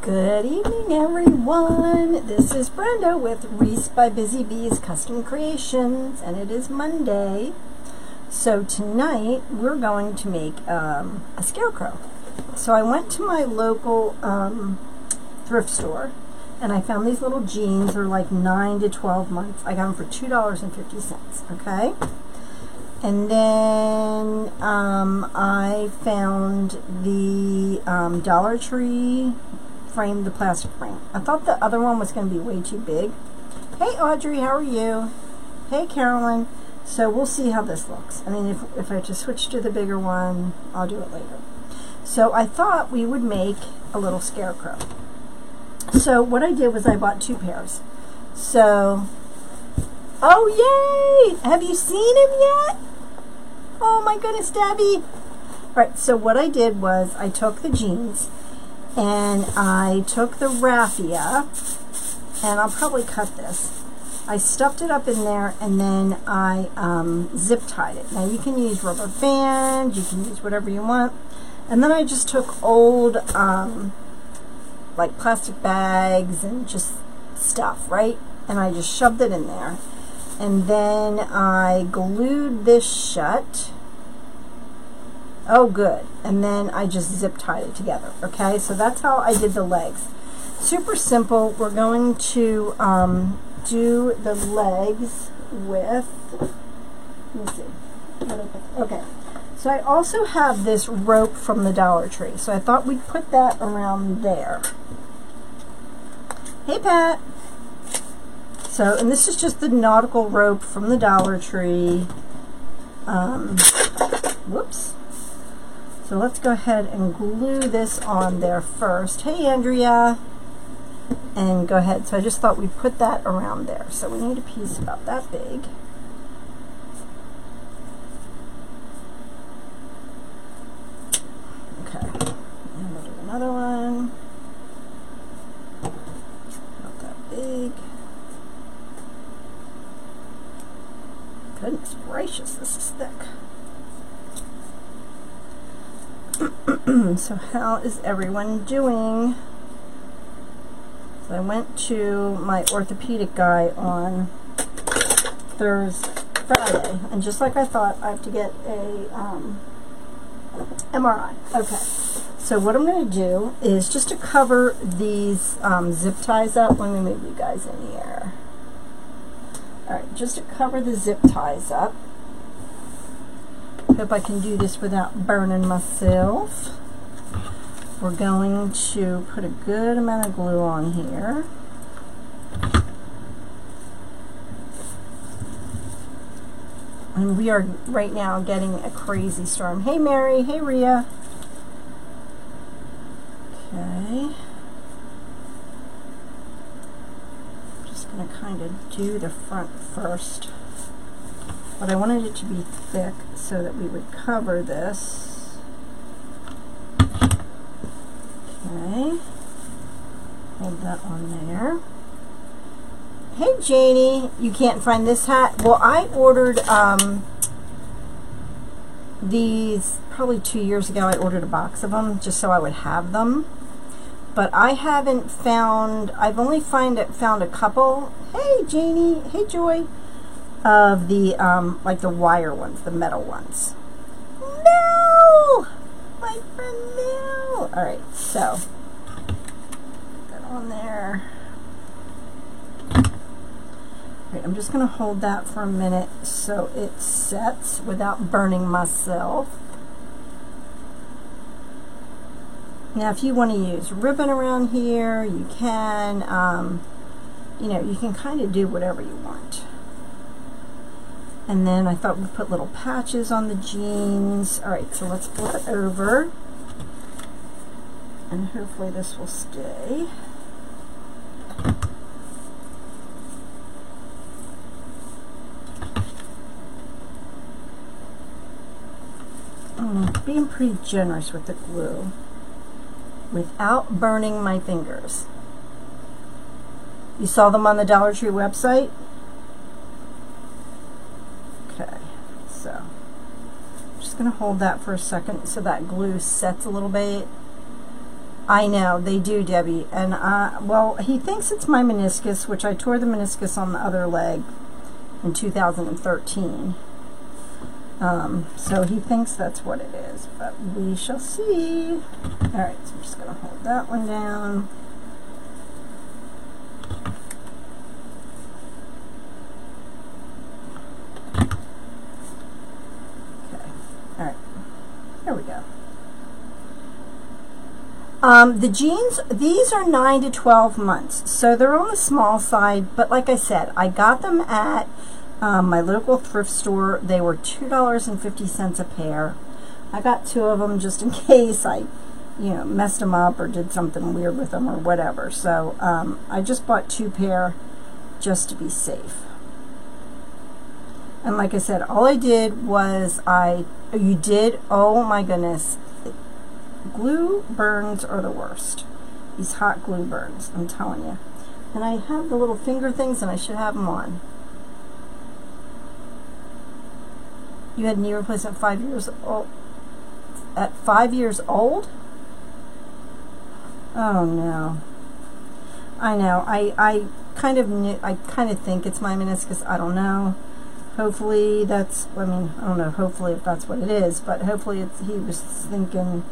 Good evening, everyone. This is Brenda with Reese by Busy Bees Custom Creations, and it is Monday. So tonight we're going to make a scarecrow. So I went to my local thrift store, and I found these little jeans. They're like 9 to 12 months. I got them for $2.50. Okay. And then I found the Dollar Tree frame, the plastic frame. I thought the other one was going to be way too big. Hey Audrey, how are you? Hey Carolyn. So we'll see how this looks. I mean, if I just switch to the bigger one, I'll do it later. So I thought we would make a little scarecrow. So what I did was I bought 2 pairs. So, oh yay! Have you seen him yet? Oh my goodness, Debbie. Alright, so what I did was I took the jeans and I took the raffia, and I'll probably cut this. I stuffed it up in there, and then I zip tied it. Now you can use rubber bands, you can use whatever you want. And then I just took old like plastic bags and just stuff, right? And I just shoved it in there. And then I glued this shut. Oh, good. And then I just zip tied it together. Okay, so that's how I did the legs. Super simple. We're going to do the legs with, let me see. Okay, so I also have this rope from the Dollar Tree. So I thought we'd put that around there. Hey, Pat. So, and this is just the nautical rope from the Dollar Tree. Whoops. So let's go ahead and glue this on there first. Hey, Andrea. And go ahead. So I just thought we'd put that around there. So we need a piece about that big. Okay. And we'll do another one. Not that big. Goodness gracious, this is thick. So how is everyone doing? So I went to my orthopedic guy on Friday, and just like I thought, I have to get a MRI. Okay. So what I'm going to do is just to cover these zip ties up. Let me move you guys in here. Alright, just to cover the zip ties up. Hope I can do this without burning myself. We're going to put a good amount of glue on here. And we are right now getting a crazy storm. Hey Mary, hey Rhea. Okay. Going to kind of do the front first, but I wanted it to be thick so that we would cover this. Okay, hold that on there. Hey Janie, you can't find this hat? Well, I ordered these probably 2 years ago. I ordered a box of them just so I would have them. But I haven't found, I've only found a couple, hey Janie, hey Joy, of the, like the wire ones, the metal ones. No! My friend Mel! Alright, so, put that on there. Alright, I'm just going to hold that for a minute so it sets without burning myself. Now, if you want to use ribbon around here, you can, you know, you can kind of do whatever you want. And then I thought we'd put little patches on the jeans. All right, so let's flip it over. And hopefully this will stay. I'm being pretty generous with the glue, without burning my fingers. You saw them on the Dollar Tree website? Okay, so I'm just going to hold that for a second so that glue sets a little bit. I know, they do, Debbie. And, well, he thinks it's my meniscus, which I tore the meniscus on the other leg in 2013. So he thinks that's what it is, but we shall see. All right, so I'm just going to hold that one down. Okay, all right, there we go. The jeans, these are 9 to 12 months, so they're on the small side, but like I said, I got them at my local thrift store. They were $2.50 a pair. I got 2 of them just in case I, you know, messed them up or did something weird with them or whatever. So I just bought 2 pair just to be safe. And like I said, all I did was oh my goodness. Glue burns are the worst. These hot glue burns, I'm telling you. And I have the little finger things, and I should have them on. You had knee replacement 5 years old. At 5 years old? Oh no. I know. I kind of knew. I kind of think it's my meniscus. I don't know. Hopefully that's. I mean, I don't know. Hopefully if that's what it is, but hopefully it's. He was thinking.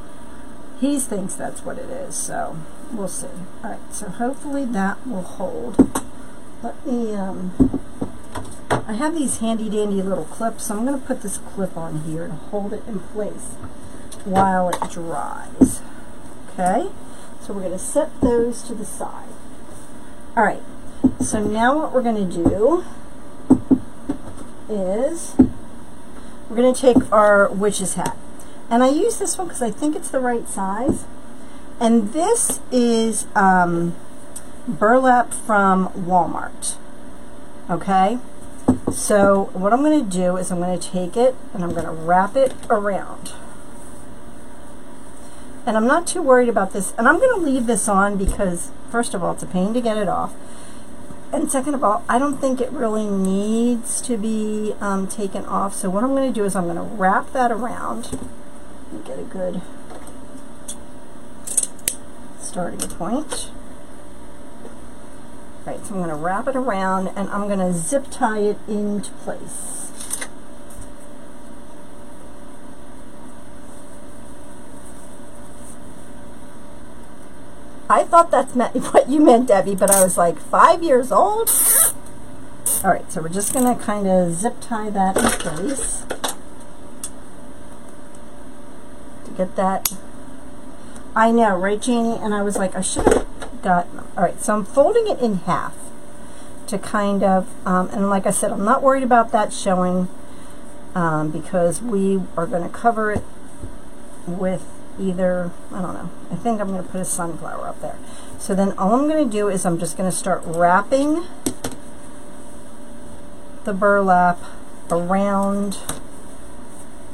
He thinks that's what it is, so we'll see. All right, so hopefully that will hold. Let me, I have these handy dandy little clips, so I'm going to put this clip on here to hold it in place while it dries. Okay, so we're going to set those to the side. All right, so now what we're going to do is we're going to take our witch's hat. And I use this one because I think it's the right size. And this is burlap from Walmart. Okay? So what I'm going to do is I'm going to take it and I'm going to wrap it around. And I'm not too worried about this. And I'm going to leave this on because, first of all, it's a pain to get it off. And second of all, I don't think it really needs to be taken off. So what I'm going to do is I'm going to wrap that around. Get a good starting point. Right, so I'm going to wrap it around and I'm going to zip tie it into place. I thought that's what you meant, Debbie, but I was like, 5 years old? All right, so we're just going to kind of zip tie that in place. Get that. I know, right, Janie? And I was like, I should have gotten them. All right, so I'm folding it in half to kind of, and like I said, I'm not worried about that showing because we are going to cover it with either, I don't know, I think I'm going to put a sunflower up there. So then all I'm going to do is I'm just going to start wrapping the burlap around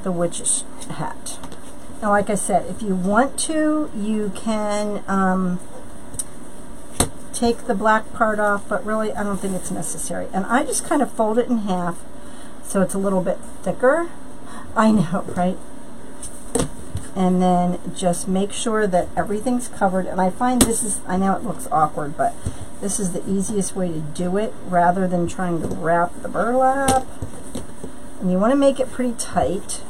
the witch's hat. Now, like I said, if you want to, you can take the black part off, but really I don't think it's necessary. And I just kind of fold it in half so it's a little bit thicker. I know, right? And then just make sure that everything's covered. And I find this is, I know it looks awkward, but this is the easiest way to do it rather than trying to wrap the burlap. And you want to make it pretty tight.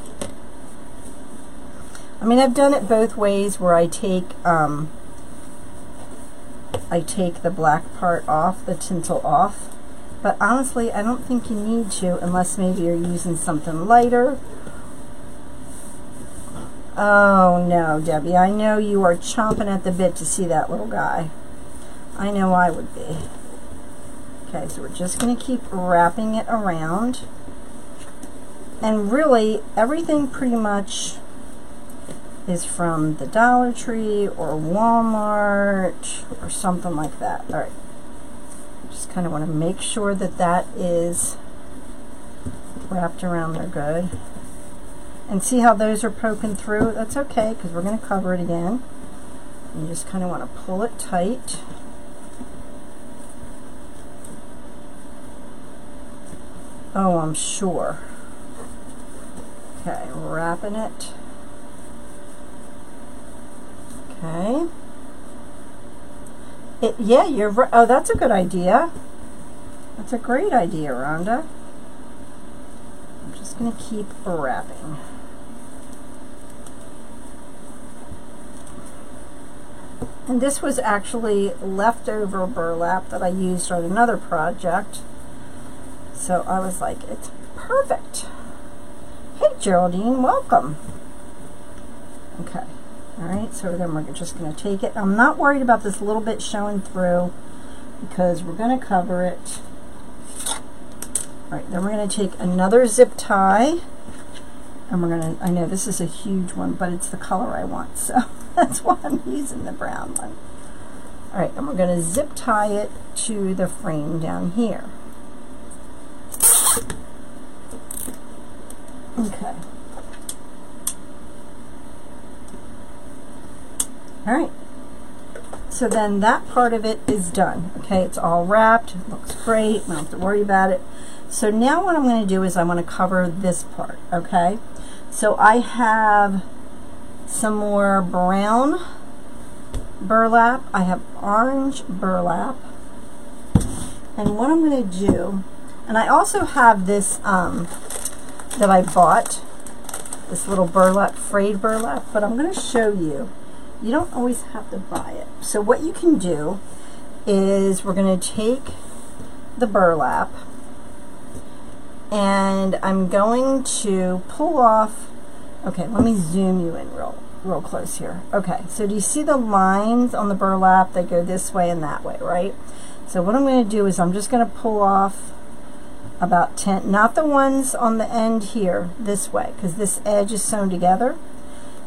I mean, I've done it both ways where I take the black part off, the tinsel off, but honestly, I don't think you need to unless maybe you're using something lighter. Oh no, Debbie, I know you are chomping at the bit to see that little guy. I know I would be. Okay, so we're just going to keep wrapping it around. And really, everything pretty much is from the Dollar Tree or Walmart or something like that. All right, just kind of want to make sure that that is wrapped around there good. And see how those are poking through? That's okay because we're going to cover it again. You just kind of want to pull it tight. Oh, I'm sure. Okay, wrapping it. Okay, Yeah, you're right. Oh, that's a good idea. That's a great idea, Rhonda. I'm just going to keep wrapping. And this was actually leftover burlap that I used on another project. So I was like, it's perfect. Hey, Geraldine, welcome. Okay. All right, so then we're just going to take it. I'm not worried about this little bit showing through because we're going to cover it. All right, then we're going to take another zip tie. And we're going to, I know this is a huge one, but it's the color I want, so that's why I'm using the brown one. All right, and we're going to zip tie it to the frame down here. Okay. All right. So then that part of it is done. Okay, it's all wrapped. It looks great. We don't have to worry about it. So now what I'm going to do is I want to cover this part. Okay. So I have some more brown burlap. I have orange burlap. And what I'm going to do, and I also have this that I bought, this little burlap, frayed burlap, but I'm going to show you. You don't always have to buy it. So what you can do is we're going to take the burlap and I'm going to pull off, okay, let me zoom you in real close here. Okay, so do you see the lines on the burlap that go this way and that way, right? So what I'm going to do is I'm just going to pull off about 10, not the ones on the end here, this way, because this edge is sewn together.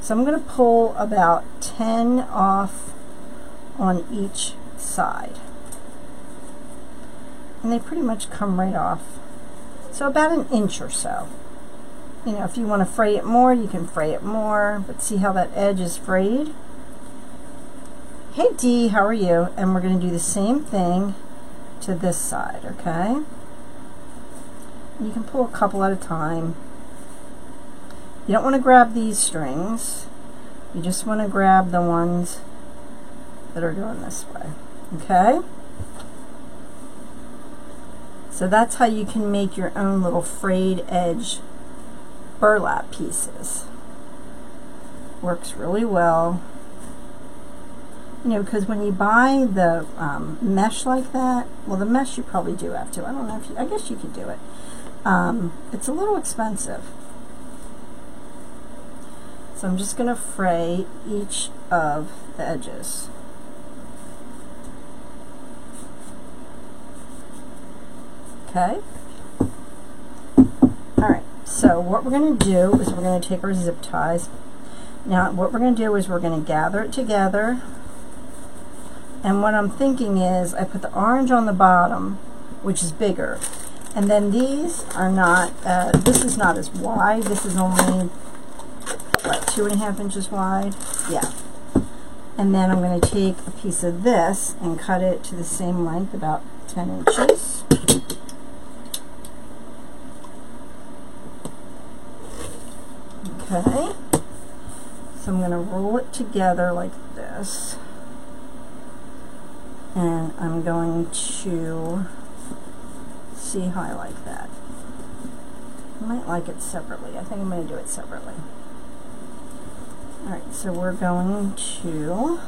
So I'm going to pull about 10 off on each side. And they pretty much come right off. So about an inch or so. You know, if you want to fray it more, you can fray it more. But see how that edge is frayed? Hey Dee, how are you? And we're going to do the same thing to this side, okay? You can pull a couple at a time. You don't want to grab these strings. You just want to grab the ones that are going this way, okay? So that's how you can make your own little frayed edge burlap pieces. Works really well. You know, because when you buy the mesh like that, well, the mesh you probably do have to. I don't know if you, I guess you could do it. It's a little expensive. So I'm just going to fray each of the edges. Okay. Alright, so what we're going to do is we're going to take our zip ties. Now what we're going to do is we're going to gather it together. And what I'm thinking is I put the orange on the bottom, which is bigger. And then these are not, this is not as wide. This is only, what, 2.5 inches wide? Yeah. And then I'm going to take a piece of this and cut it to the same length, about 10 inches. Okay. So I'm going to roll it together like this. And I'm going to see how I like that. I might like it separately. I think I'm going to do it separately. Alright, so we're going to,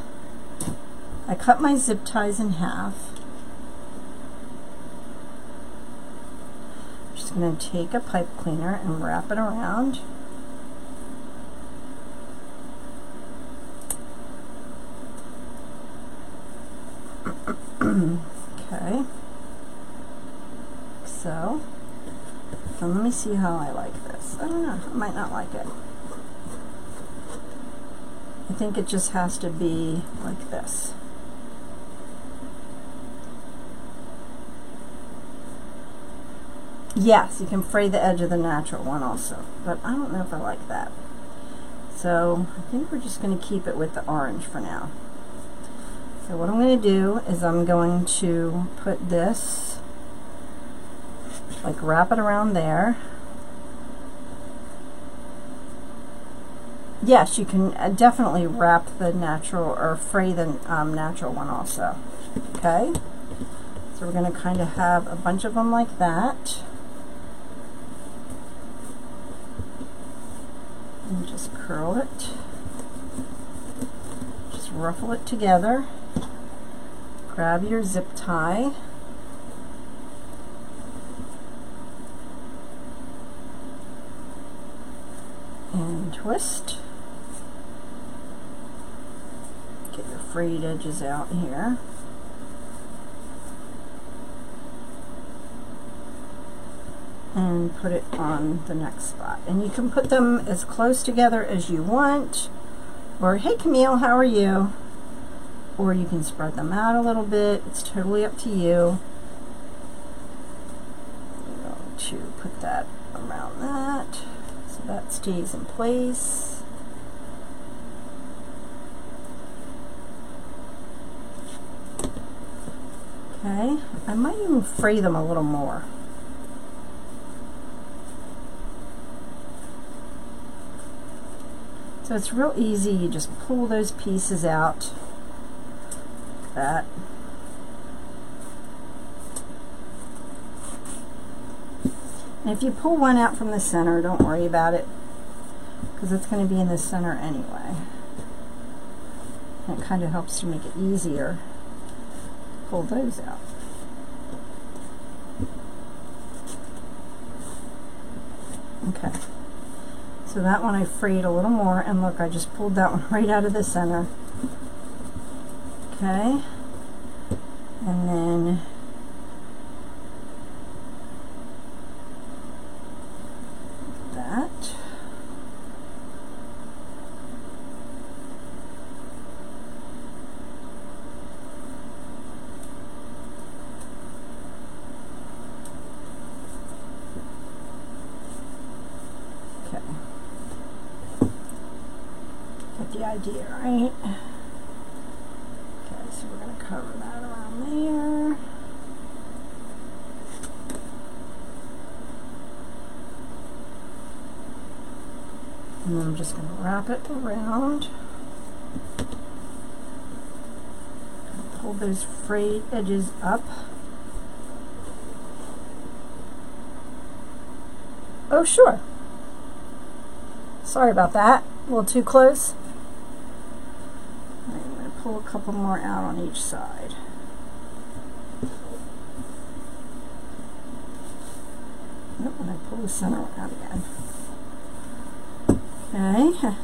I cut my zip ties in half. I'm just going to take a pipe cleaner and wrap it around. Okay. So let me see how I like this. I don't know. I might not like it. I think it just has to be like this. Yes, you can fray the edge of the natural one also, but I don't know if I like that. So I think we're just going to keep it with the orange for now. So what I'm going to do is I'm going to put this, like wrap it around there. yes, you can definitely wrap the natural or fray the natural one also. Okay, so we're going to kind of have a bunch of them like that. And just curl it. Just ruffle it together. Grab your zip tie. And twist. Get your frayed edges out here. And put it on the next spot. And you can put them as close together as you want. Or, hey Camille, how are you? Or you can spread them out a little bit. It's totally up to you. I'm going to put that around that so that stays in place. Okay, I might even fray them a little more. So it's real easy. You just pull those pieces out. Like that. And if you pull one out from the center, don't worry about it, because it's going to be in the center anyway. And it kind of helps to make it easier. Pull those out. Okay. So that one I frayed a little more, and look, I just pulled that one right out of the center. Okay. And then that. Okay. Get the idea, right? Okay, so we're going to cover that around there. And then I'm just going to wrap it around. Pull those frayed edges up. Oh, sure. Sorry about that. A little too close. I'm going to pull a couple more out on each side. Nope, and I pull the center one out again. Okay.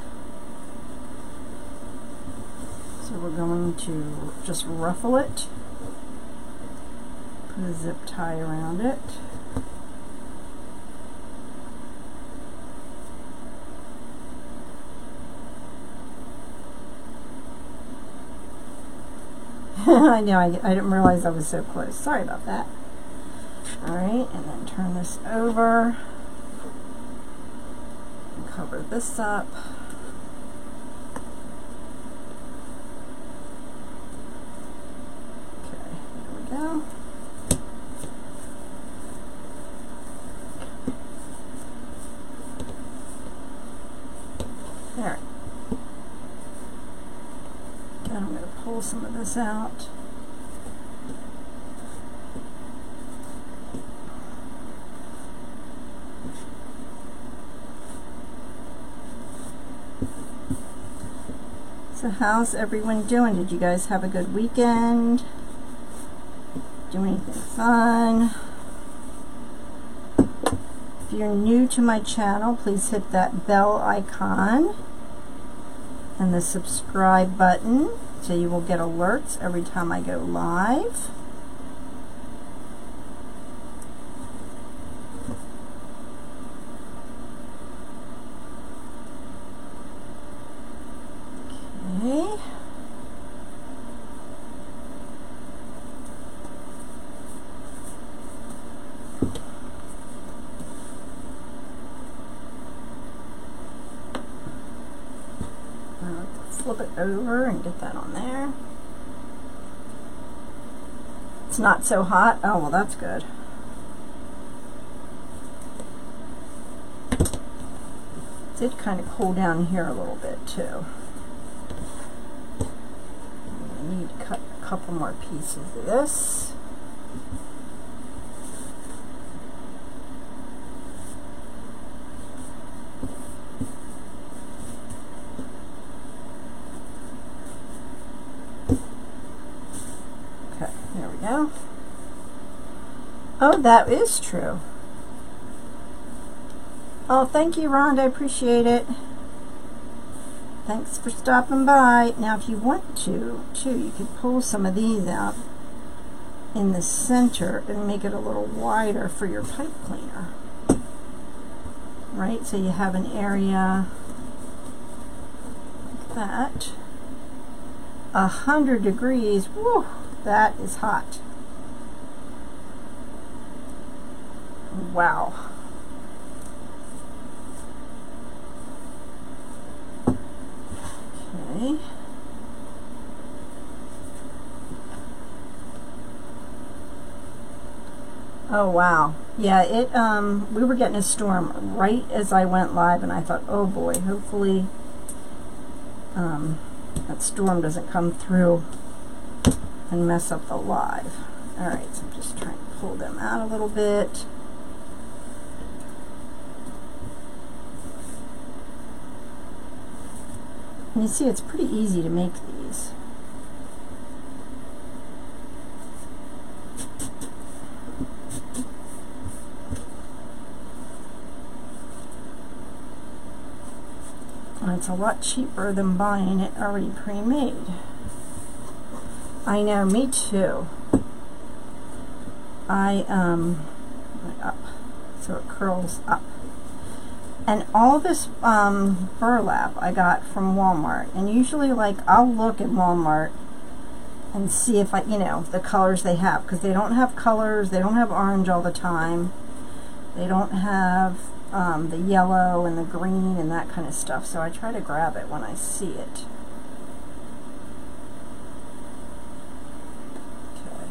So we're going to just ruffle it. Put a zip tie around it. I know, I didn't realize I was so close. Sorry about that. Alright, and then turn this over. And cover this up. Okay, there we go. There. And I'm going to pull some of this out. So how's everyone doing? Did you guys have a good weekend? Do anything fun? If you're new to my channel, please hit that bell icon and the subscribe button so you will get alerts every time I go live. Okay. Flip it over and get that on there. It's not so hot. Oh, well, that's good. It's did kind of cool down here a little bit too. I need to cut a couple more pieces of this. Okay, there we go. Oh, that is true. Oh, thank you, Rhonda. I appreciate it. Thanks for stopping by. Now, if you want to, too, you could pull some of these out in the center and make it a little wider for your pipe cleaner. Right? So you have an area like that. 100 degrees. Woo! That is hot. Wow. Okay. Oh wow. Yeah, it we were getting a storm right as I went live, and I thought, oh boy, hopefully that storm doesn't come through and mess up the live. Alright, so I'm just trying to pull them out a little bit. And you see, it's pretty easy to make these. And it's a lot cheaper than buying it already pre-made. I know, me too. Up, so it curls up. And all this burlap I got from Walmart, and usually, like, I'll look at Walmart and see if I, you know, the colors they have, because they don't have colors. They don't have orange all the time. They don't have the yellow and the green and that kind of stuff. So I try to grab it when I see it. Okay,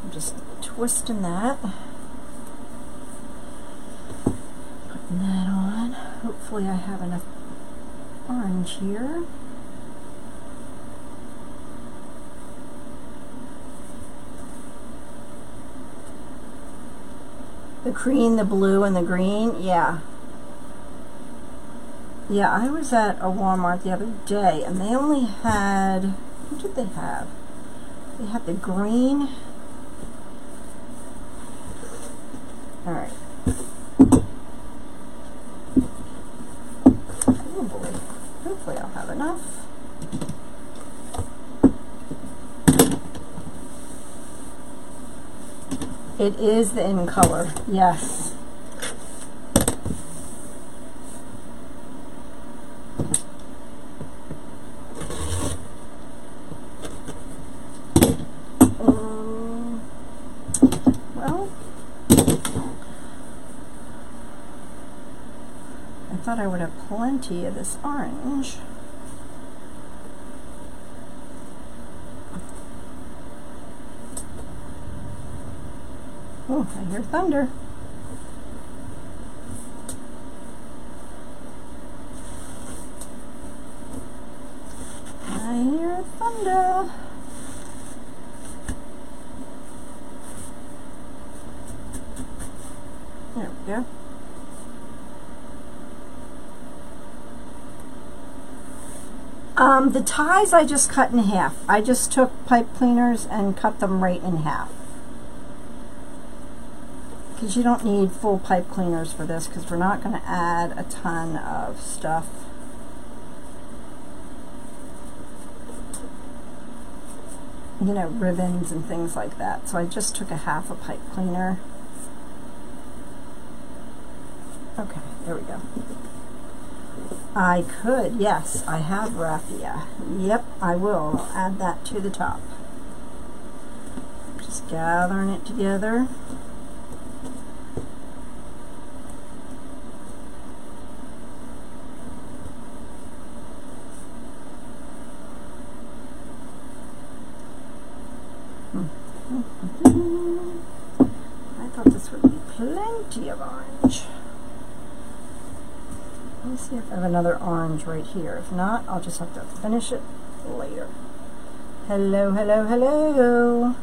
I'm just twisting that. That on. Hopefully I have enough orange here. The green, the blue, and the green, yeah. Yeah, I was at a Walmart the other day, and they only had, what did they have? They had the green. Alright. Hopefully I'll have enough. It is the in color, yes. Well, I thought I would have plenty of this orange. Oh, I hear thunder. I hear thunder. There we go. The ties I just cut in half. I just took pipe cleaners and cut them right in half. Because you don't need full pipe cleaners for this, because we're not going to add a ton of stuff. You know, ribbons and things like that. So I just took a half a pipe cleaner. Okay, there we go. I could, yes, I have raffia. Yep, I will. I'll add that to the top. Just gathering it together. I thought this would be plenty of orange. Let me see if I have another orange right here. If not, I'll just have to finish it later. Hello, hello, hello.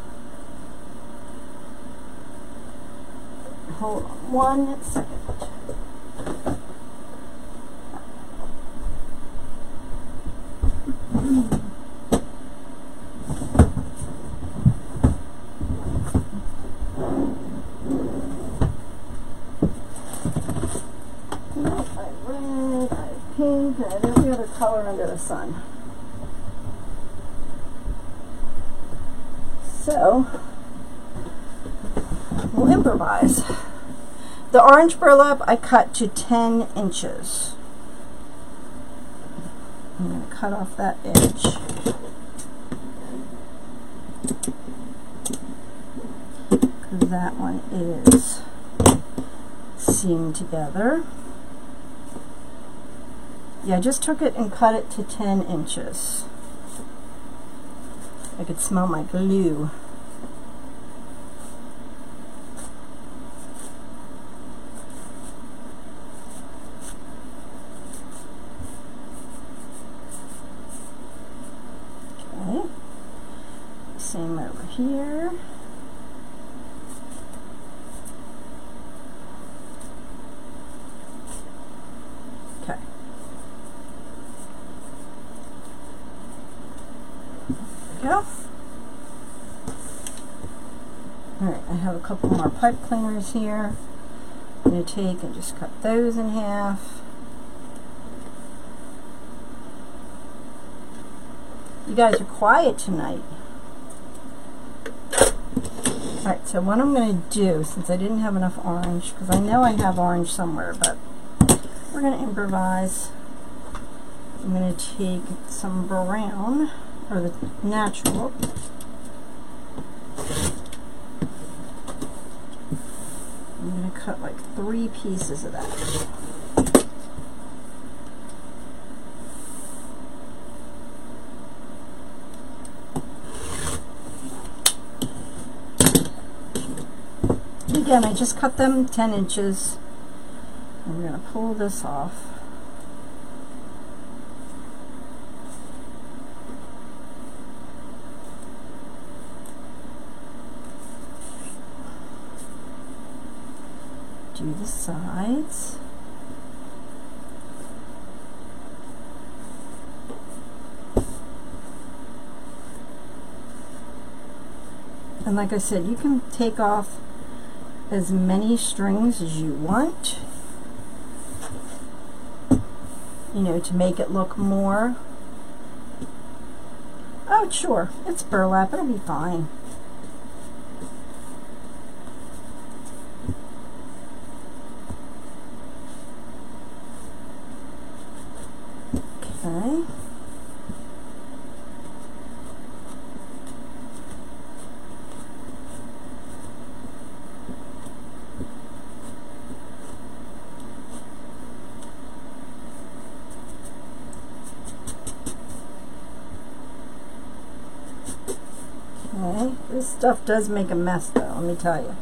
Hold on 1 second. Pink, and every other color under the sun. So, we'll improvise. The orange burlap I cut to 10 inches. I'm going to cut off that edge. Because that one is seamed together. Yeah, I just took it and cut it to 10 inches. I could smell my glue. Okay. Same over here. Okay. Go. Alright, I have a couple more pipe cleaners here. I'm going to take and just cut those in half. You guys are quiet tonight. Alright, so what I'm going to do, since I didn't have enough orange, because I know I have orange somewhere, but we're going to improvise. I'm going to take some brown, or the natural. I'm going to cut like 3 pieces of that. Again, I just cut them 10 inches. I'm going to pull this off. Do the sides. And like I said, you can take off as many strings as you want, you know, to make it look more. Oh, sure, it's burlap, it'll be fine. Okay. Okay, this stuff does make a mess though, let me tell you.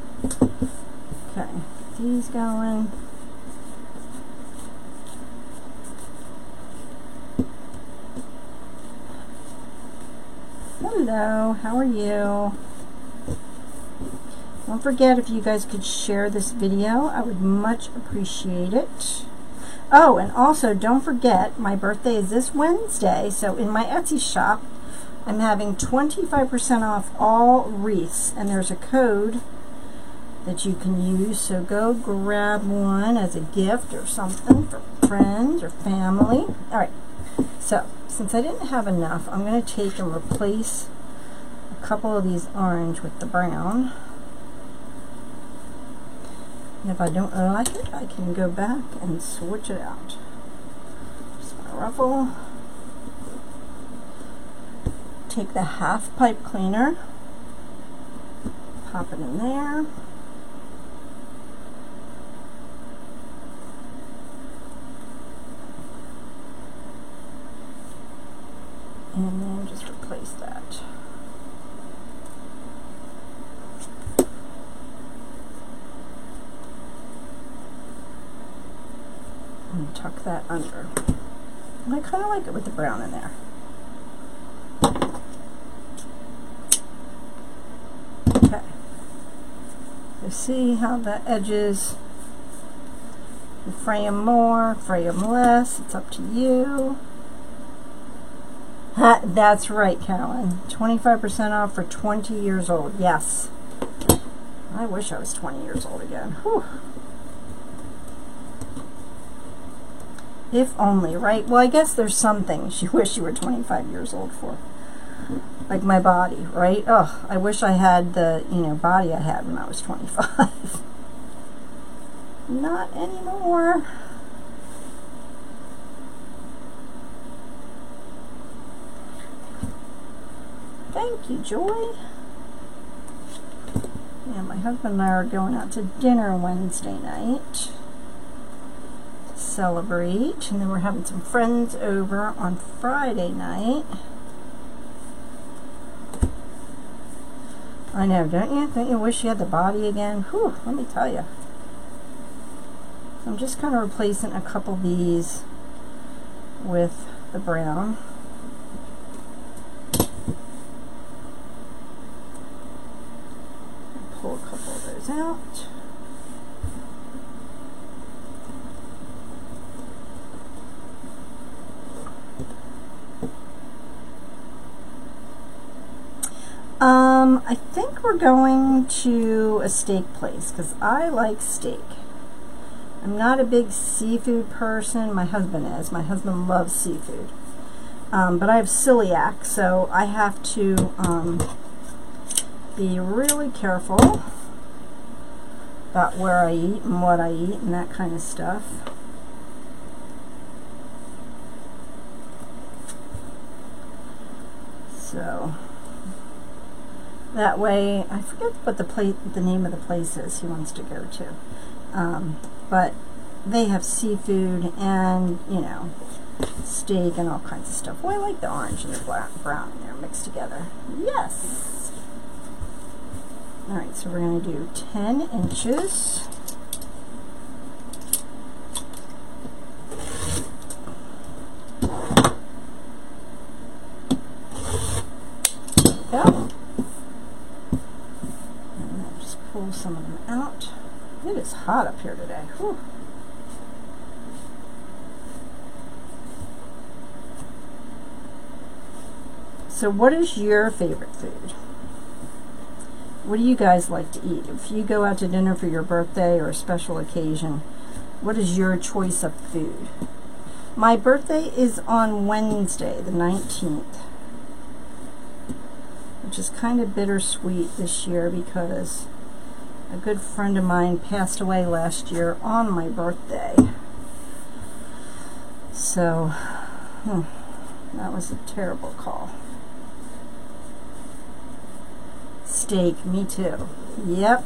Okay, these going. Hello, how are you? Don't forget, if you guys could share this video, I would much appreciate it. Oh, and also don't forget, my birthday is this Wednesday, so in my Etsy shop, I'm having 25% off all wreaths, and there's a code that you can use, so go grab one as a gift or something for friends or family. Alright, so since I didn't have enough, I'm going to take and replace a couple of these orange with the brown. And if I don't like it, I can go back and switch it out. Just want to ruffle. Take the half pipe cleaner, pop it in there. And then just replace that. I'm going to tuck that under. And I kind of like it with the brown in there. Okay. You see how the edges, you fray them more, fray them less, it's up to you. That's right, Carolyn. 25% off for 20 years old. Yes. I wish I was 20 years old again. Whew. If only, right? Well, I guess there's some things you wish you were 25 years old for. Like my body, right? Oh, I wish I had the, body I had when I was 25. Not anymore. Thank you, Joy. Yeah, my husband and I are going out to dinner Wednesday night to celebrate, and then we're having some friends over on Friday night. I know, don't you? Don't you wish you had the body again? Whew, let me tell you. I'm just kind of replacing a couple of these with the brown. Pull a couple of those out. I think we're going to a steak place because I like steak. I'm not a big seafood person. My husband is. My husband loves seafood. But I have celiac, so I have to be really careful about where I eat and what I eat and that kind of stuff. So that way, I forget what the name of the place is he wants to go to. But they have seafood and, steak and all kinds of stuff. Well, I like the orange and the brown in there mixed together. Yes! Alright, so we're going to do 10 inches. Go. And then just pull some of them out. It is hot up here today. Whew. So what is your favorite food? What do you guys like to eat? If you go out to dinner for your birthday or a special occasion, what is your choice of food? My birthday is on Wednesday, the 19th, which is kind of bittersweet this year because a good friend of mine passed away last year on my birthday. So, that was a terrible call. Steak, me too. Yep.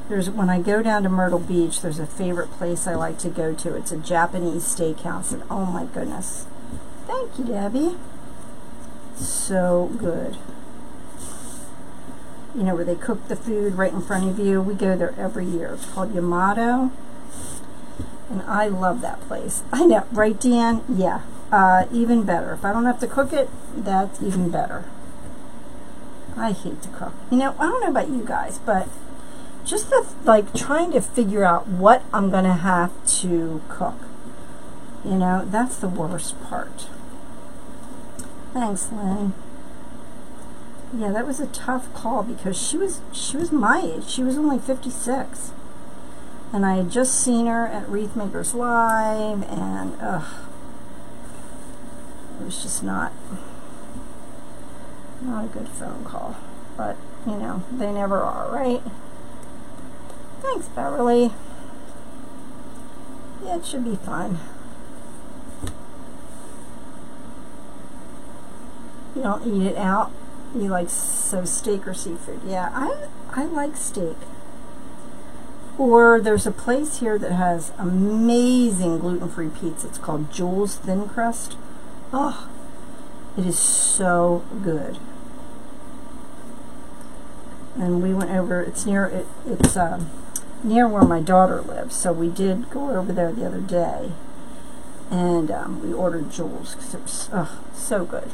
When I go down to Myrtle Beach, there's a favorite place I like to go to. It's a Japanese steakhouse, and oh my goodness. Thank you, Debbie. So good. Where they cook the food right in front of you. We go there every year. It's called Yamato. And I love that place. I know, right, Deanne? Yeah. Even better. If I don't have to cook it, that's even better. I hate to cook. I don't know about you guys, but just trying to figure out what I'm going to have to cook. That's the worst part. Thanks, Lynn. Yeah, that was a tough call because she was my age. She was only 56. And I had just seen her at Wreath Makers Live, and it was just not a good phone call. But, they never are, right? Thanks, Beverly. Yeah, it should be fun. You don't eat it out. You like steak or seafood. Yeah, I like steak. Or there's a place here that has amazing gluten-free pizza. It's called Jules Thin Crust. Oh, it is so good. And we went over. It's near. It's near where my daughter lives, so we did go over there the other day, and we ordered Jewel's because it was so good.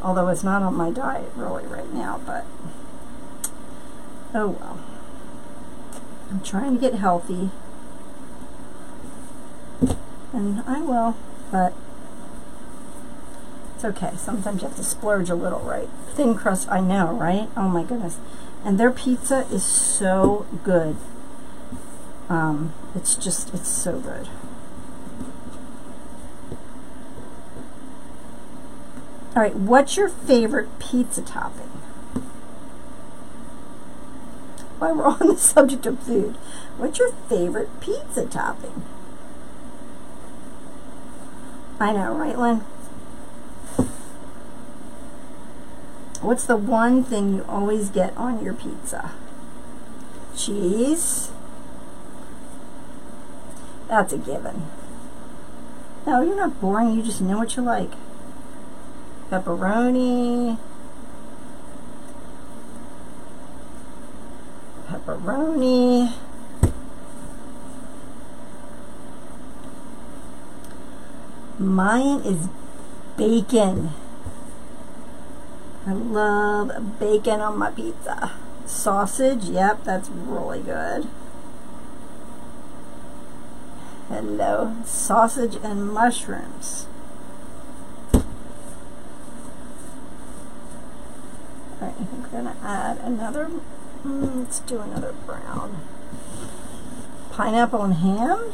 Although it's not on my diet really right now, but oh well. I'm trying to get healthy, and I will, but it's okay. Sometimes you have to splurge a little, right? Thin crust, I know, right? Oh my goodness. And their pizza is so good. It's so good. All right, what's your favorite pizza topping? While we're on the subject of food, what's your favorite pizza topping? I know, right, Lynn? What's the one thing you always get on your pizza? Cheese? That's a given. No, you're not boring. You just know what you like. Pepperoni. Pepperoni. Mine is bacon. I love bacon on my pizza. Sausage, yep, that's really good. Hello, sausage and mushrooms. Alright, I think we're gonna add another, let's do another brown. Pineapple and ham?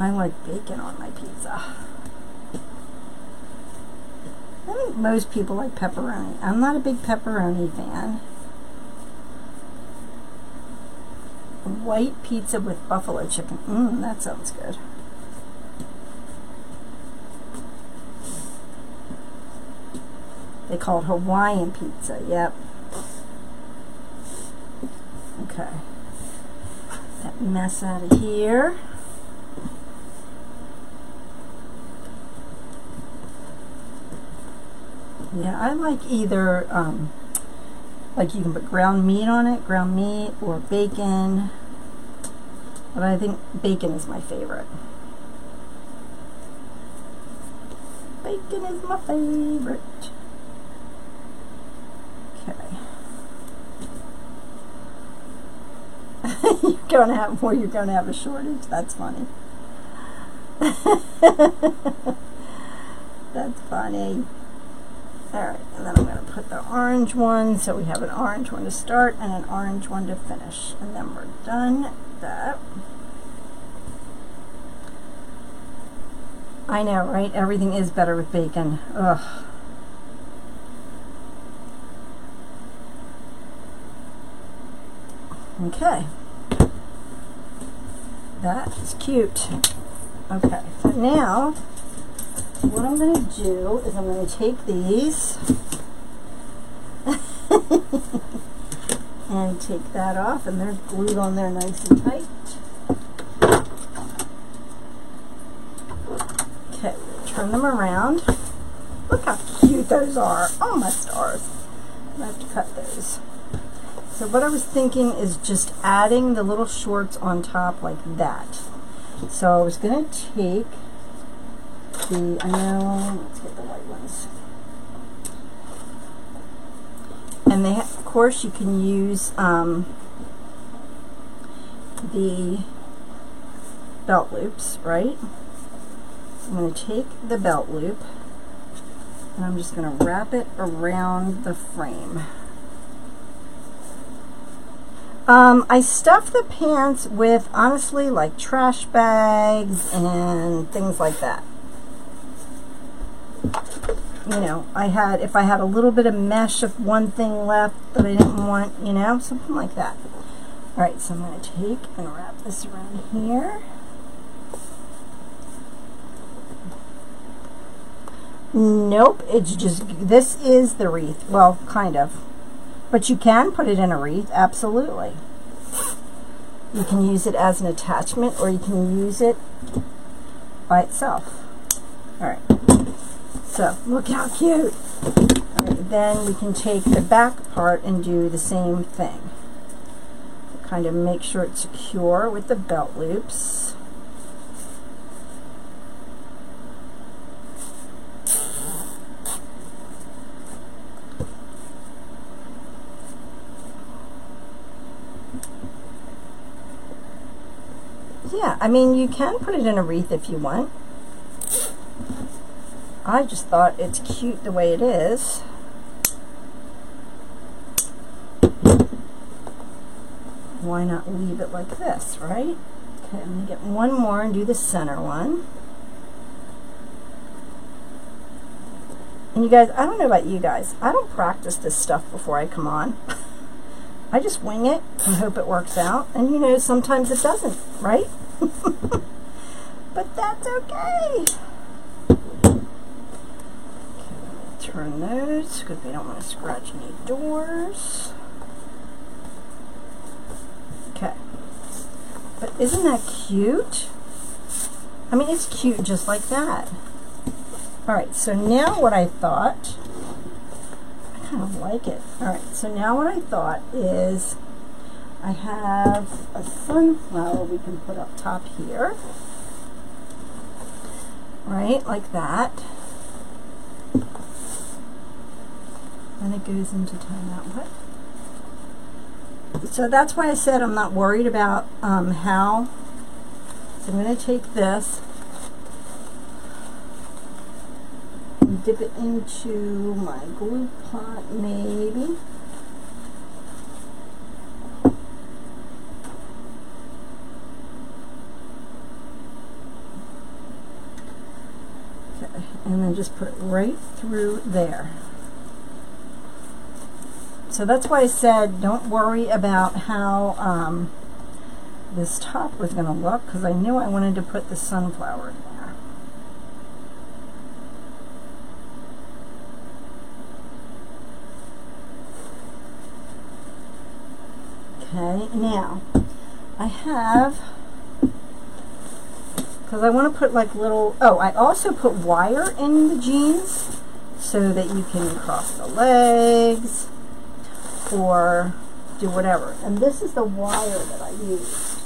I like bacon on my pizza. I think most people like pepperoni. I'm not a big pepperoni fan. White pizza with buffalo chicken. That sounds good. They call it Hawaiian pizza. Yep. Okay. Get that mess out of here. Yeah, I like either, like you can put ground meat on it, ground meat, or bacon. But I think bacon is my favorite. Bacon is my favorite. Okay. You're gonna have more, you're gonna have a shortage. That's funny. That's funny. Alright, and then I'm going to put the orange one, so we have an orange one to start and an orange one to finish. And then we're done with that. I know, right? Everything is better with bacon. Ugh. Okay. That is cute. Okay, so now what I'm going to do is I'm going to take these and take that off, and they're glued on there nice and tight. Okay, turn them around. Look how cute those are. Oh my stars. I have to cut those. So what I was thinking is just adding the little shorts on top like that. So I was going to take I know, let's get the white ones. And they, of course, you can use the belt loops, right? I'm going to take the belt loop and I'm just going to wrap it around the frame. I stuff the pants with, honestly, like trash bags and things like that. You know, if I had a little bit of mesh of one thing left that I didn't want, you know, something like that. Alright, so I'm going to take and wrap this around here. Nope, it's just, this is the wreath. Well, kind of. But you can put it in a wreath, absolutely. You can use it as an attachment, or you can use it by itself. Alright. So look how cute. All right, then we can take the back part and do the same thing. Kind of make sure it's secure with the belt loops. Yeah, I mean, you can put it in a wreath if you want. I just thought it's cute the way it is. Why not leave it like this, right? Okay, I'm going to get one more and do the center one. And you guys, I don't know about you guys, I don't practice this stuff before I come on. I just wing it and hope it works out. And you know, sometimes it doesn't, right? But that's okay. Okay, turn those because we don't want to scratch any doors. Okay. But isn't that cute? I mean, it's cute just like that. Alright, so now what I thought, I kind of like it. Alright, so now what I thought is I have a sunflower we can put up top here. Right, like that. And it goes into time that way. So that's why I said I'm not worried about how. So I'm going to take this and dip it into my glue pot, maybe. Okay, and then just put it right through there. So that's why I said don't worry about how this top was going to look, because I knew I wanted to put the sunflower in there. Okay, now I have, because I want to put like little, oh, I also put wire in the jeans so that you can cross the legs or do whatever. And this is the wire that I used.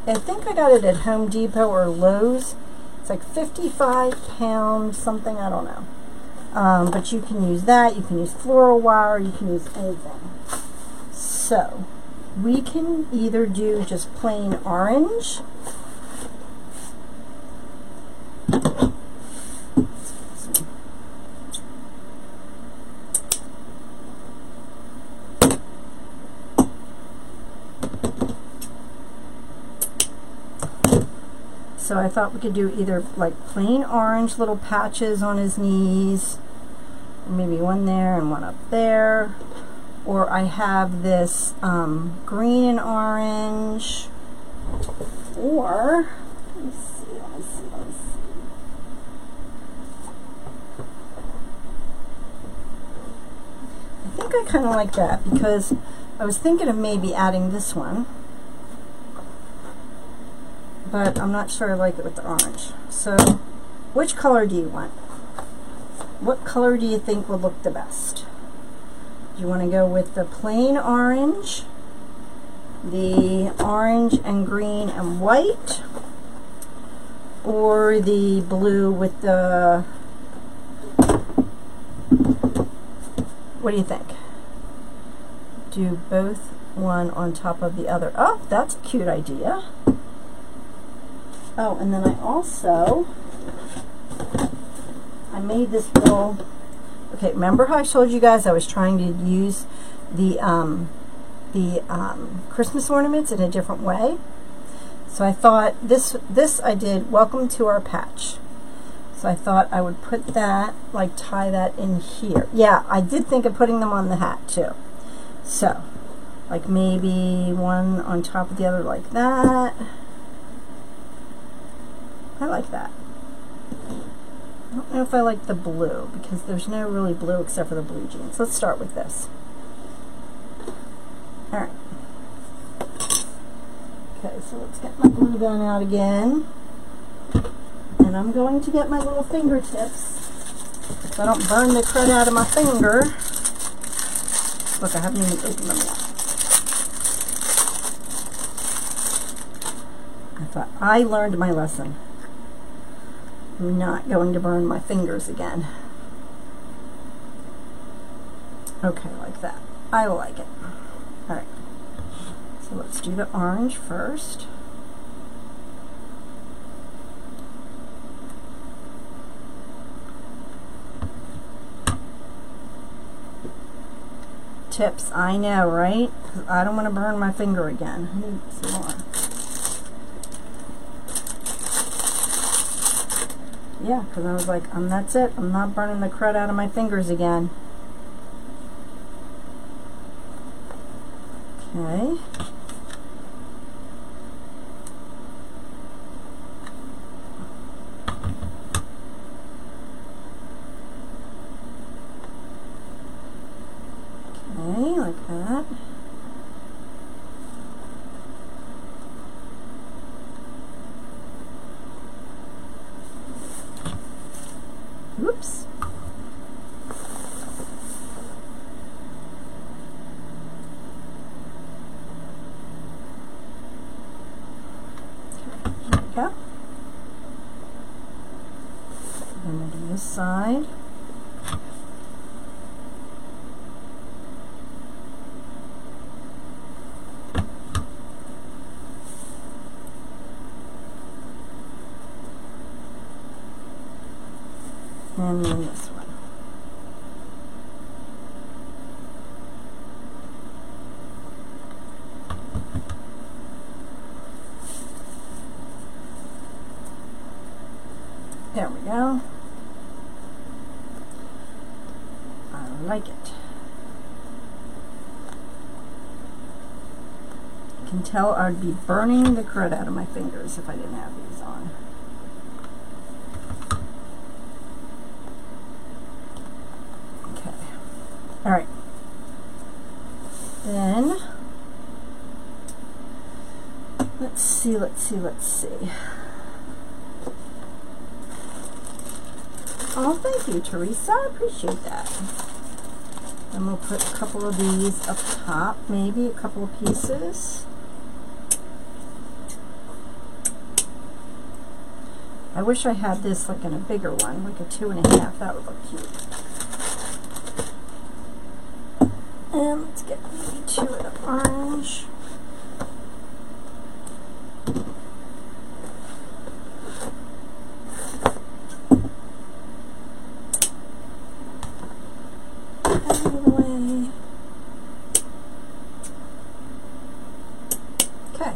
I think I got it at Home Depot or Lowe's. It's like 55 pounds, something, I don't know. But you can use that, you can use floral wire, you can use anything. So, we can either do just plain orange. So I thought we could do either like plain orange little patches on his knees, maybe one there and one up there, or I have this green and orange, or let me see. I think I kind of like that because I was thinking of maybe adding this one, but I'm not sure I like it with the orange. So, which color do you want? What color do you think would look the best? Do you want to go with the plain orange, the orange and green and white, or the blue with the, what do you think? Do both one on top of the other. Oh, that's a cute idea. Oh, and then I made this little, okay, remember how I told you guys I was trying to use the Christmas ornaments in a different way? So I thought this I did welcome to our patch. So I thought I would put that, like tie that in here. Yeah, I did think of putting them on the hat too. So, like maybe one on top of the other like that. I like that. I don't know if I like the blue because there's no really blue except for the blue jeans. Let's start with this. Alright. Okay, so let's get my glue gun out again. And And I'm going to get my little fingertips so I don't burn the crud out of my finger. Look, I haven't even opened them yet. I thought I learned my lesson. I'm not going to burn my fingers again. Okay, like that. I like it. All right. So let's do the orange first. Tips, I know, right? 'Cause I don't want to burn my finger again. I need some more. Yeah, because I was like, that's it. I'm not burning the crud out of my fingers again. Okay. Okay, like that. Whoops. Okay, there we go. Then we'll do this side. And then this one. There we go. I like it. I can tell I'd be burning the crud out of my fingers if I didn't have these on. All right, then let's see. Oh, thank you, Teresa. I appreciate that. And we'll put a couple of these up top, maybe a couple of pieces. I wish I had this like in a bigger one, like a 2.5. That would look cute. And let's get maybe 2 of the orange. Out of the way. Okay.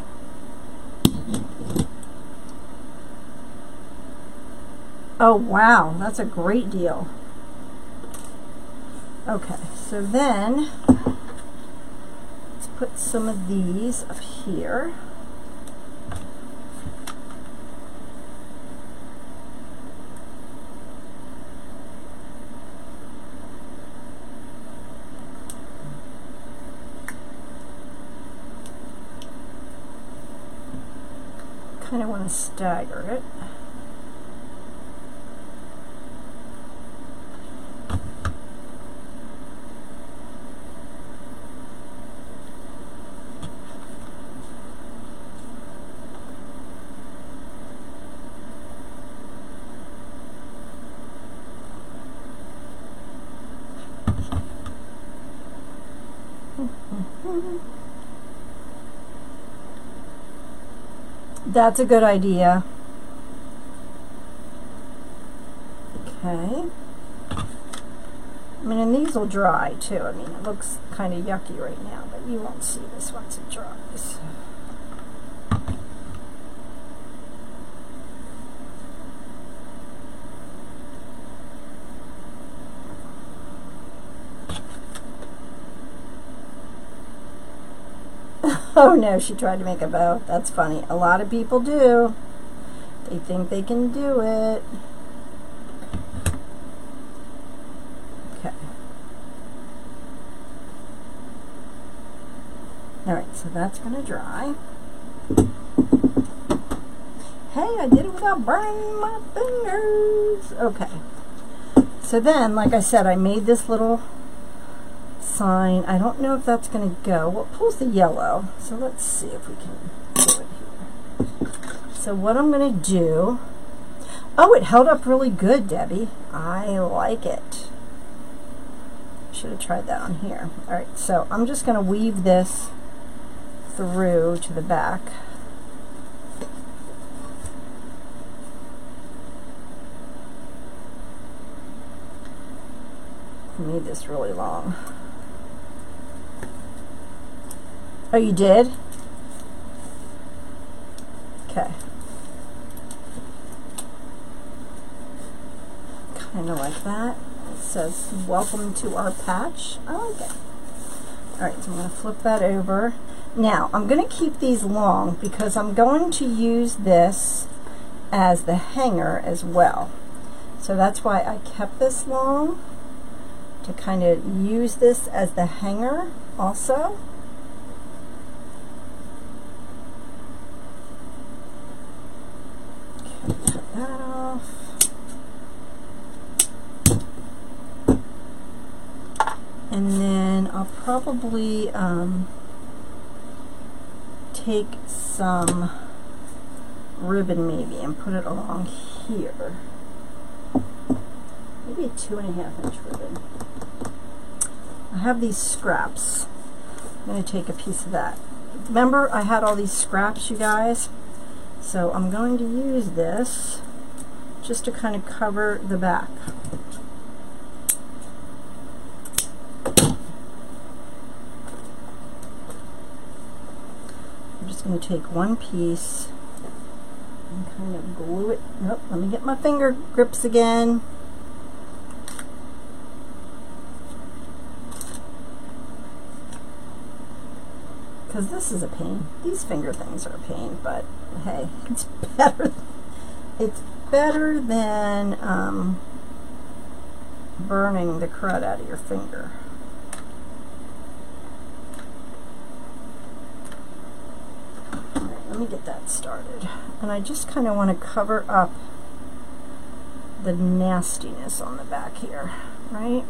Oh wow, that's a great deal. Okay, so then let's put some of these up here. Kind of want to stagger it. That's a good idea. Okay. I mean, and these will dry too. I mean, it looks kind of yucky right now, but you won't see this once it dries. Oh no, she tried to make a bow. That's funny. A lot of people do. They think they can do it. Okay. Alright, so that's going to dry. hey, I did it without burning my fingers. Okay. So then, like I said, I made this little sign. I don't know if that's going to go. Well, it pulls the yellow. So let's see if we can do it here. So what I'm going to do, oh, it held up really good, Debbie. I like it. Should have tried that on here. All right, so I'm just going to weave this through to the back. I made this really long. Oh, you did? Okay. Kind of like that. It says, welcome to our patch. I like it. Alright, so I'm going to flip that over. Now, I'm going to keep these long because I'm going to use this as the hanger as well. So that's why I kept this long, to kind of use this as the hanger also. Okay, cut that off. And then I'll probably take some ribbon maybe and put it along here. Maybe a 2.5 inch ribbon. I have these scraps. I'm going to take a piece of that. Remember, I had all these scraps, you guys? So I'm going to use this just to kind of cover the back. I'm just going to take one piece and kind of glue it. Nope, let me get my finger grips again. Because this is a pain. These finger things are a pain, but hey, it's better. It's better than burning the crud out of your finger. All right, let me get that started. And I just kind of want to cover up the nastiness on the back here, right?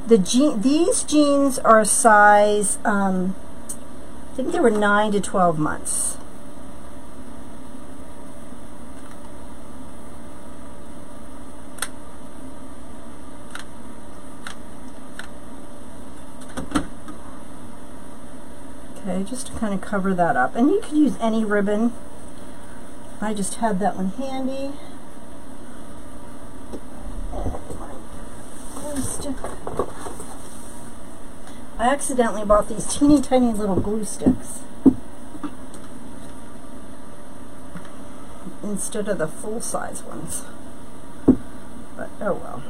These jeans are a size, I think they were 9 to 12 months. Okay, just to kind of cover that up. And you could use any ribbon. I just had that one handy. I accidentally bought these teeny tiny little glue sticks instead of the full-size ones, but oh well.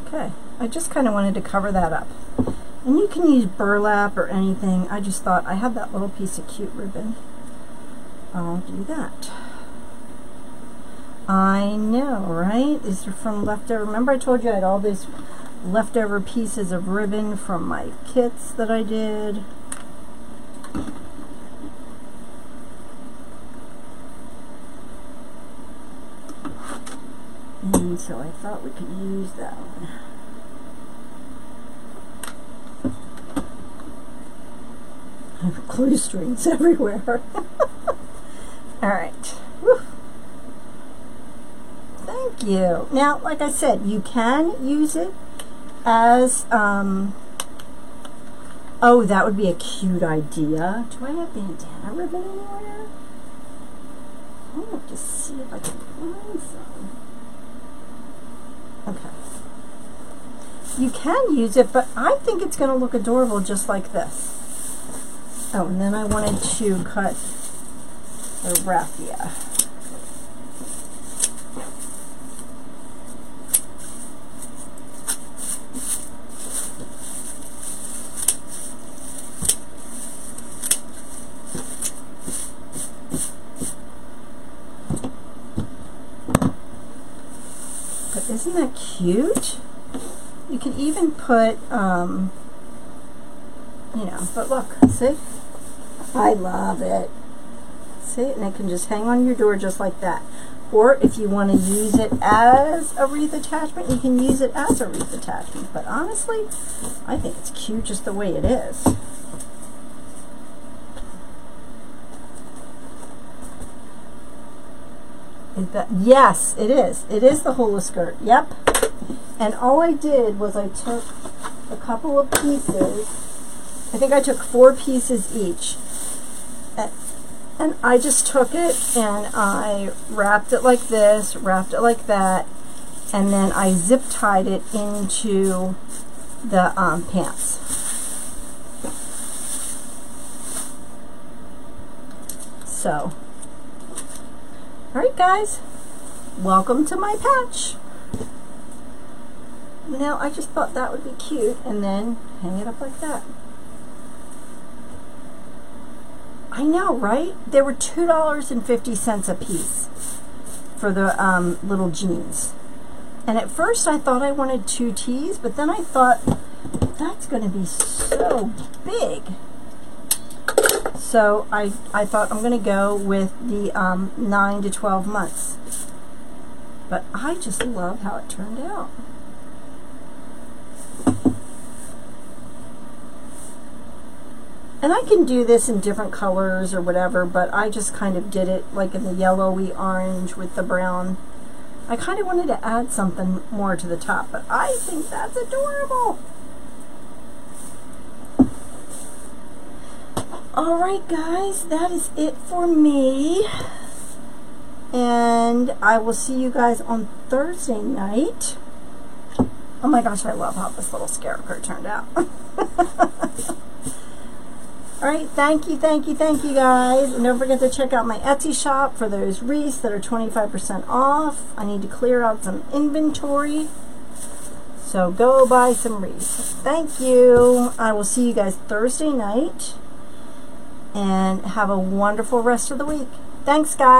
Okay, I just kind of wanted to cover that up. And you can use burlap or anything. I just thought I had that little piece of cute ribbon. I'll do that. I know, right? These are from leftover. Remember I told you I had all these leftover pieces of ribbon from my kits that I did. And so I thought we could use that one. I have glue strings everywhere. All right. Whew. Thank you. Now, like I said, you can use it as, oh, that would be a cute idea. Do I have bandana ribbon anywhere? I'll have to see if I can find some. Okay. You can use it, but I think it's going to look adorable just like this. Oh, and then I wanted to cut the raffia. But isn't that cute? You can even put, you know, but look, see? I love it. See? And it can just hang on your door just like that. Or if you want to use it as a wreath attachment, you can use it as a wreath attachment. But honestly, I think it's cute just the way it is. Yes, it is. It is the hula skirt. Yep. And all I did was I took a couple of pieces. I think I took 4 pieces each. And I just took it and I wrapped it like this, wrapped it like that, and then I zip tied it into the pants. So, alright guys, welcome to my patch. Now I just thought that would be cute, and then hang it up like that. I know, right? They were $2.50 a piece for the little jeans. And at first I thought I wanted 2 tees, but then I thought that's going to be so big. So I thought I'm going to go with the 9 to 12 months. But I just love how it turned out. And I can do this in different colors or whatever, but I just kind of did it like in the yellowy orange with the brown. I kind of wanted to add something more to the top, but I think that's adorable. Alright guys, that is it for me. And I will see you guys on Thursday night. Oh my gosh, I love how this little scarecrow turned out. Alright, thank you guys. And don't forget to check out my Etsy shop for those wreaths that are 25% off. I need to clear out some inventory. So go buy some wreaths. Thank you. I will see you guys Thursday night. And have a wonderful rest of the week. Thanks, guys.